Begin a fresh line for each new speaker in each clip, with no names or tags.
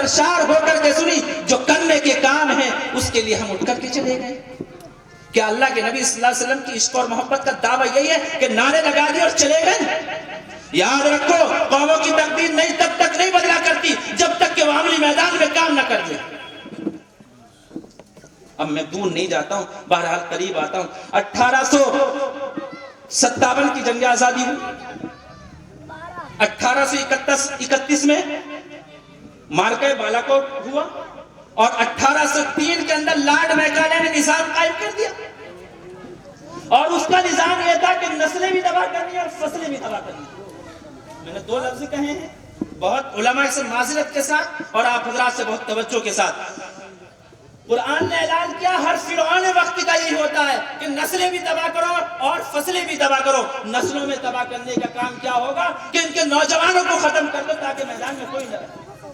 سرشار ہو کر کے سنی، جو کرنے کے کام ہے اس کے لیے ہم اٹھ کر کے چلے گئے۔ کیا اللہ کے نبی صلی اللہ علیہ وسلم کی عشق اور محبت کا دعویٰ یہی ہے کہ نعرے لگا دیے اور چلے گئے؟ یاد رکھو، قوموں کی تقدیر نہیں تب تک نہیں بدلا کرتی جب تک کہ وہ عملی میدان میں کام نہ کر دے۔ اب میں دور نہیں جاتا ہوں، بہرحال قریب آتا ہوں۔ 1857 کی جنگ آزادی ہوئی۔ 1831 میں مارکہ بالاکوٹ ہوا، اور 1803 کے اندر لارڈ میکالے نے نظام قائم کر دیا، اور اس کا نظام یہ تھا کہ نسلیں بھی تباہ کرنی اور فصلیں بھی تباہ کرنی۔ میں نے 2 لفظ کہے ہیں، بہت علماء سے معذرت کے ساتھ اور آپ حضرات سے بہت توجہ کے ساتھ۔ قرآن نے اعلان کیا ہر فرعون وقت کا یہی ہوتا ہے کہ نسلیں بھی تباہ کرو اور فصلیں بھی تباہ کرو۔ نسلوں میں تباہ کرنے کا کام کیا ہوگا کہ ان کے نوجوانوں کو ختم کر دو تاکہ میدان میں کوئی نہ رہے،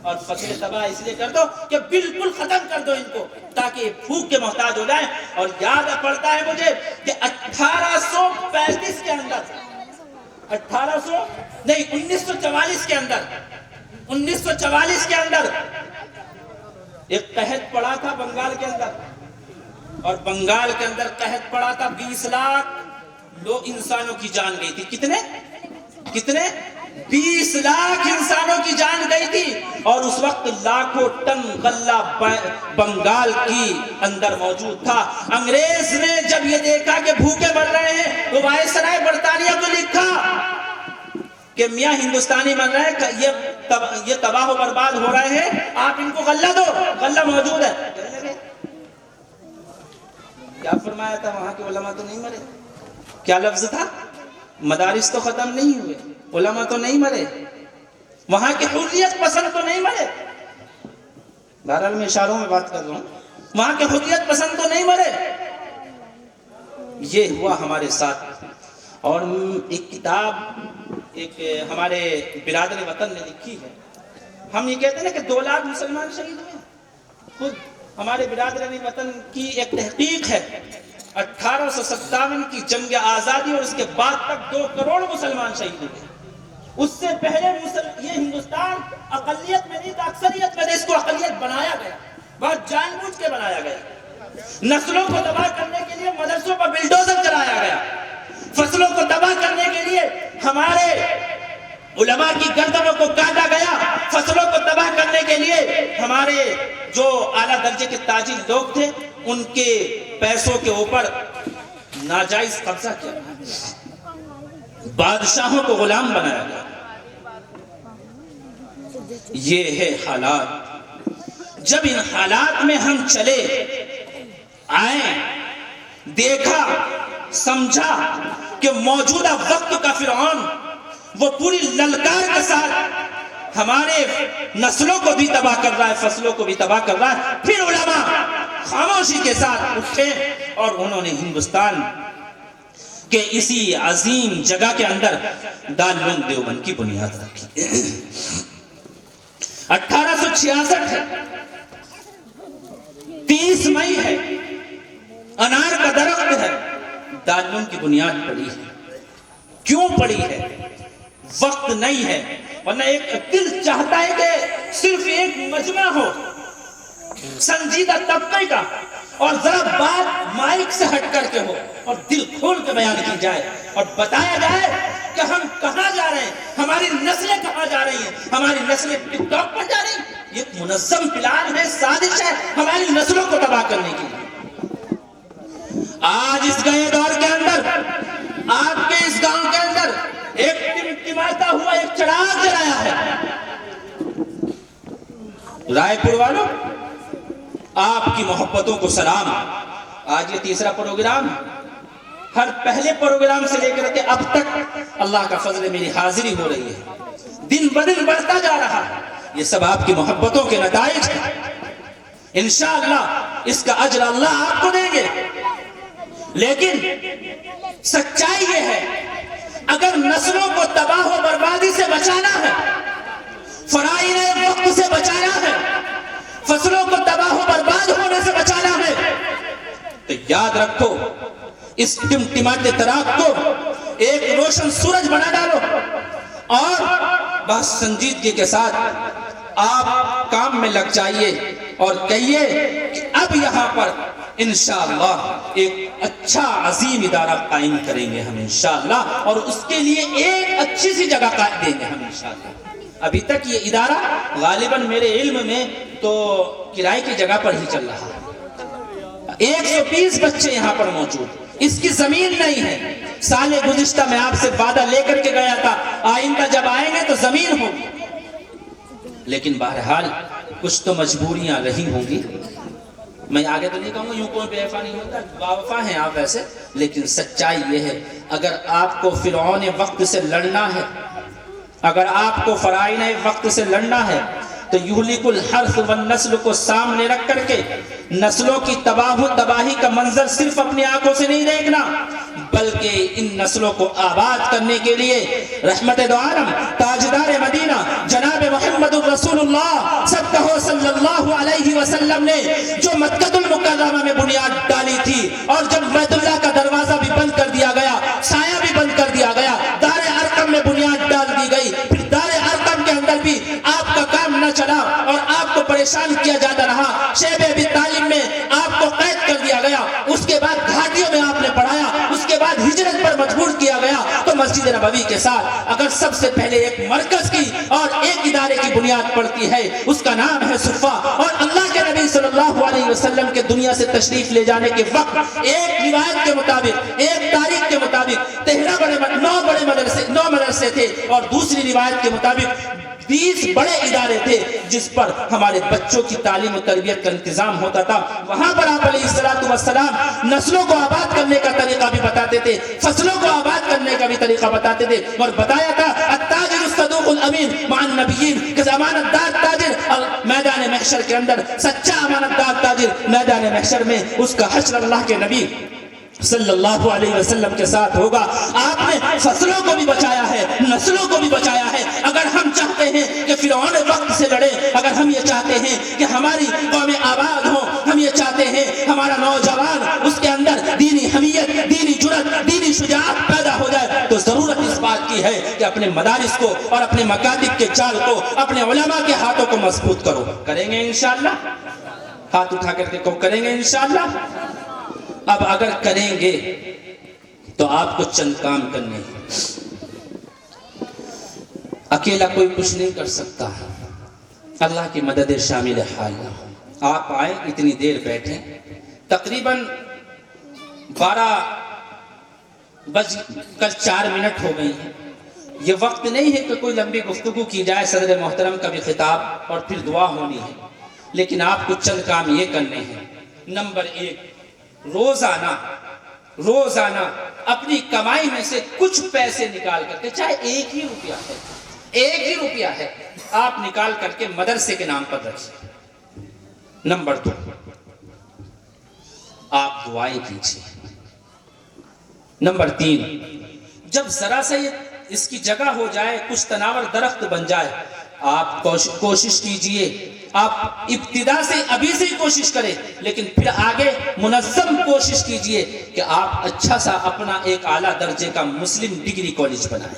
اور فصلیں تباہ اس لیے کر دو کہ بالکل ختم کر دو ان کو تاکہ بھوک کے محتاج ہو جائیں۔ اور یاد پڑتا ہے مجھے کہ 1944 کے اندر 1944 کے اندر ایک قحط پڑا تھا بنگال کے اندر، اور بنگال کے اندر قحط پڑا تھا، 20 لاکھ لوگ انسانوں کی جان گئی تھی۔ کتنے 20 لاکھ انسانوں کی جان گئی تھی، اور اس وقت لاکھوں ٹن غلہ بنگال کی اندر موجود تھا۔ انگریز نے جب یہ دیکھا کہ بھوکے مر رہے ہیں تو وائسرائے برطانیہ کو لکھا کہ میاں ہندوستانی مر رہے ہیں، یہ تباہ و برباد ہو رہے ہیں، آپ ان کو غلہ دو، غلہ موجود ہے۔ کیا فرمایا تھا؟ وہاں کے علماء تو نہیں مرے۔ کیا لفظ تھا؟ مدارس تو ختم نہیں ہوئے، علماء تو نہیں مرے، وہاں کے حریت پسند تو نہیں مرے۔ بہرحال میں اشاروں میں بات کر رہا ہوں، وہاں کے حریت پسند تو نہیں مرے۔ یہ ہوا ہمارے ساتھ۔ اور ایک کتاب ایک ہمارے برادر وطن نے لکھی ہے، ہم یہ کہتے ہیں کہ 2 لاکھ مسلمان شہید ہوئے۔ خود ہمارے برادر وطن کی ایک تحقیق ہے، 1857 کی جنگ آزادی اور اس کے بعد تک 2 کروڑ مسلمان شہید ہوئے۔ اس سے پہلے یہ ہندوستان اقلیت میں نہیں تھا، اکثریت میں تھا۔ اس کو اقلیت بنایا گیا، بہت جان بوجھ کے بنایا گیا۔ نسلوں کو تباہ کرنے کے لیے مدرسوں پر بلڈوزر چلایا گیا، فصلوں کو تباہ کرنے کے لیے ہمارے علماء کی گردنوں کو کاٹا گیا، فصلوں کو تباہ کرنے کے لیے ہمارے جو اعلیٰ درجے کے تاجر لوگ تھے ان کے پیسوں کے اوپر ناجائز قبضہ کیا، بادشاہوں کو غلام بنایا گیا۔ یہ ہے حالات۔ جب ان حالات میں ہم چلے آئے، دیکھا سمجھا کہ موجودہ وقت کا فرعون وہ پوری للکار کے ساتھ ہمارے نسلوں کو بھی تباہ کر رہا ہے، فصلوں کو بھی تباہ کر رہا ہے، پھر علماء خاموشی کے ساتھ اٹھے اور انہوں نے ہندوستان کے اسی عظیم جگہ کے اندر دارالعلوم دیوبند کی بنیاد رکھی۔ 1866 ہے، 30 مئی ہے، انار کا درخت ہے، دارالعلوم کی بنیاد پڑی ہے۔ کیوں پڑی ہے؟ وقت نہیں ہے، ورنہ ایک دل چاہتا ہے کہ صرف ایک مجمع ہو سنجیدہ طبقے کا، اور ذرا بات مائک سے ہٹ کر کے ہو اور دل کھول کے بیان کی جائے اور بتایا جائے کہ ہم کہاں جا رہے ہیں، ہماری نسلیں کہاں جا رہی ہیں۔ ہماری نسلیں ٹک ٹاک پر جا رہی ہیں۔ یہ ایک منظم پلان ہے، سازش ہے ہماری نسلوں کو تباہ کرنے کی۔ آج اس گئے دور کے اندر، آپ کے اس گاؤں کے اندر ایک ٹمٹماتا ہوا ایک چراغ جلایا ہے۔ رائے پور والوں، آپ کی محبتوں کو سلام۔ آج یہ 3را پروگرام، ہر پہلے پروگرام سے لے کر کے اب تک اللہ کا فضل میری حاضری ہو رہی ہے، دن بدن بڑھتا جا رہا ہے۔ یہ سب آپ کی محبتوں کے نتائج ہیں۔ انشاءاللہ اس کا اجر اللہ آپ کو دیں گے۔ لیکن سچائی یہ ہے، اگر نسلوں کو تباہ و بربادی سے بچانا ہے، فرائض وقت سے بچانا ہے، فصلوں کو تباہ و برباد ہونے سے بچانا ہے، تو یاد رکھو اس ٹمٹماتے چراغ کو ایک روشن سورج بنا ڈالو اور بہت سنجیدگی کے ساتھ آپ کام میں لگ جائیے اور کہیے کہ اب یہاں پر انشاءاللہ ایک اچھا عظیم ادارہ قائم کریں گے ہم انشاءاللہ، اور اس کے لیے ایک اچھی سی جگہ قائم دیں گے ہم انشاءاللہ۔ ابھی تک یہ ادارہ غالباً میرے علم میں تو کرائے کی جگہ پر ہی چل رہا ہے، 120 بچے یہاں پر موجود، اس کی زمین نہیں ہے۔ سال گزشتہ میں آپ سے وعدہ لے کر کے گیا تھا آئندہ جب آئیں گے تو زمین ہوگی، لیکن بہرحال کچھ تو مجبوریاں رہی ہوں گی۔ میں آگے تو نہیں کہوں گا یوں کوئی بے وفا نہیں ہوتا، باوفا ہیں آپ ویسے، لیکن سچائی یہ ہے اگر آپ کو فرعون وقت سے لڑنا ہے، اگر آپ کو فرعون وقت سے لڑنا ہے تو یہلک الحرث والنسل کو سامنے رکھ کر کے نسلوں کی تباہی کا منظر صرف اپنی آنکھوں سے نہیں دیکھنا، بلکہ ان نسلوں کو آباد کرنے کے لیے رحمت دو عالم تاجدار مدینہ جناب محمد رسول اللہ صلی اللہ علیہ وسلم نے جو مکہ المکرمہ میں بنیاد ڈالی تھی، اور جب بیت اللہ کا دروازہ بھی بند کر دیا گیا، سایہ بھی بند کر دیا گیا، دار ارقم میں بنیاد ڈال دی گئی، پھر دار ارقم کے اندر بھی آپ کا کام نہ چلا اور آپ کو پریشان کیا جاتا رہا، شیب ابی طالب میں آپ کو قید کر دیا گیا، اس کے بعد گھاٹیوں میں آپ نے پڑھایا، اس کے بعد ہجرت پر مجبور کیا گیا، تو مسجد نبوی کے ساتھ اگر سب سے پہلے ایک مرکز کی اور ایک ادارے کی بنیاد پڑتی ہے، اس کا نام ہے صفا، اور اللہ کے نبی صلی اللہ علیہ وسلم کے دنیا سے تشریف لے جانے کے وقت ایک روایت کے مطابق، ایک تاریخ کے مطابق 9 مدرسے تھے، اور دوسری روایت کے مطابق 20 بڑے ادارے تھے جس پر ہمارے بچوں کی تعلیم و تربیت کا انتظام ہوتا تھا۔ وہاں پر آپ علیہ السلام نسلوں کو آباد کرنے کا طریقہ بھی بتاتے تھے، فصلوں کو آباد کرنے کا بھی طریقہ بتاتے تھے، اور بتایا تھا التاجر الصدوق الامین مع النبیین، کہ امانت دار تاجر میدان محشر کے اندر، سچا امانت دار تاجر میدان محشر میں اس کا حشر اللہ کے نبی صلی اللہ علیہ وسلم کے ساتھ ہوگا۔ آپ نے فصلوں کو بھی بچایا ہے، نسلوں کو بھی بچایا ہے۔ اگر ہم چاہتے ہیں کہ فرعون وقت سے لڑے، اگر ہم یہ چاہتے ہیں کہ ہماری قوم آباد ہو، ہم یہ چاہتے ہیں ہمارا نوجوان اس کے اندر دینی حمیت، دینی جرأت، دینی شجاعت پیدا ہو جائے، تو ضرورت اس بات کی ہے کہ اپنے مدارس کو اور اپنے مکاتب کے چال کو، اپنے علماء کے ہاتھوں کو مضبوط کرو۔ کریں گے انشاءاللہ؟ ہاتھ اٹھا کر کے کہو کریں گے انشاءاللہ؟ اب اگر کریں گے تو آپ کو چند کام کرنے ہیں، اکیلا کوئی کچھ نہیں کر سکتا، اللہ کی مدد شامل حال نہ ہو۔ آپ آئے، اتنی دیر بیٹھے، تقریباً 12 بج کر 4 منٹ ہو گئی ہیں۔ یہ وقت نہیں ہے کہ کوئی لمبی گفتگو کی جائے، صدر محترم کا بھی خطاب اور پھر دعا ہونی ہے، لیکن آپ کو چند کام یہ کرنے ہیں۔ نمبر 1، روزانہ اپنی کمائی میں سے کچھ پیسے نکال کر کے، چاہے ایک ہی روپیہ ہے، آپ نکال کر کے مدرسے کے نام پر رکھیے۔ نمبر 2، آپ دعائیں کیجیے۔ نمبر 3، جب ذرا سا اس کی جگہ ہو جائے، کچھ تناور درخت بن جائے، آپ کوشش کیجئے، آپ ابتدا سے ابھی سے کوشش کریں، لیکن پھر آگے منظم کوشش کیجئے کہ آپ اچھا سا اپنا ایک اعلیٰ درجے کا مسلم ڈگری کالج بنائیں،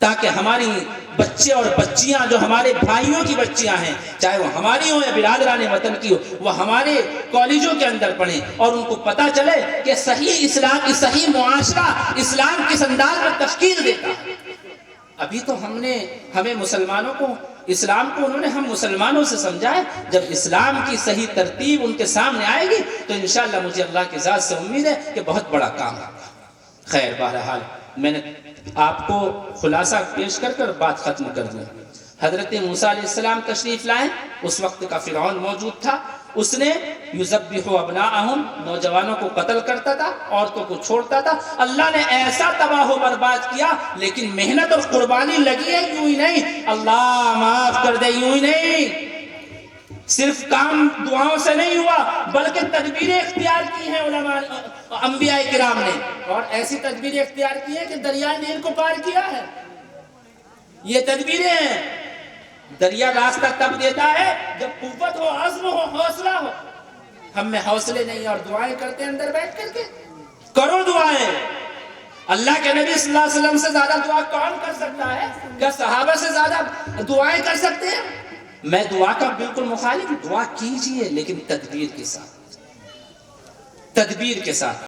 تاکہ ہماری بچے اور بچیاں جو ہمارے بھائیوں کی بچیاں ہیں، چاہے وہ ہماری ہوں یا برادران وطن کی ہو، وہ ہمارے کالجوں کے اندر پڑھیں اور ان کو پتہ چلے کہ صحیح اسلام، صحیح معاشرہ اسلام کس انداز میں تشکیل دیتا ہے۔ ابھی تو ہمیں مسلمانوں کو، اسلام کو انہوں نے ہم مسلمانوں سے سمجھا ہے، جب اسلام کی صحیح ترتیب ان کے سامنے آئے گی تو انشاءاللہ مجھے اللہ کی ذات سے امید ہے کہ بہت بڑا کام ہوگا۔ خیر، بہرحال میں نے آپ کو خلاصہ پیش کر بات ختم کر دوں۔ حضرت موسیٰ علیہ السلام تشریف لائے، اس وقت کا فرعون موجود تھا، اس نے یذبح ابناءہم، نوجوانوں کو قتل کرتا تھا، عورتوں کو چھوڑتا تھا۔ اللہ نے ایسا تباہ و برباد کیا، لیکن محنت اور قربانی لگی ہے، یوں ہی نہیں، اللہ معاف کر دے، یوں ہی نہیں، صرف کام دعاؤں سے نہیں ہوا، بلکہ تدبیریں اختیار کی ہیں علماء انبیاء کرام نے، اور ایسی تدبیریں اختیار کی ہیں کہ دریائے نیل کو پار کیا ہے۔ یہ تدبیریں ہیں۔ دریا راستہ تب دیتا ہے جب قوت ہو، عزم ہو، حوصلہ ہو۔ ہم میں حوصلے نہیں اور دعائیں کرتے ہیں اندر بیٹھ کر کے۔ کرو دعائیں۔ اللہ کے نبی صلی اللہ علیہ وسلم سے زیادہ دعا کون کر سکتا ہے؟ کیا صحابہ سے زیادہ دعائیں کر سکتے ہیں؟ میں دعا کا بالکل مخالف ہوں، دعا کیجئے لیکن تدبیر کے ساتھ، تدبیر کے ساتھ.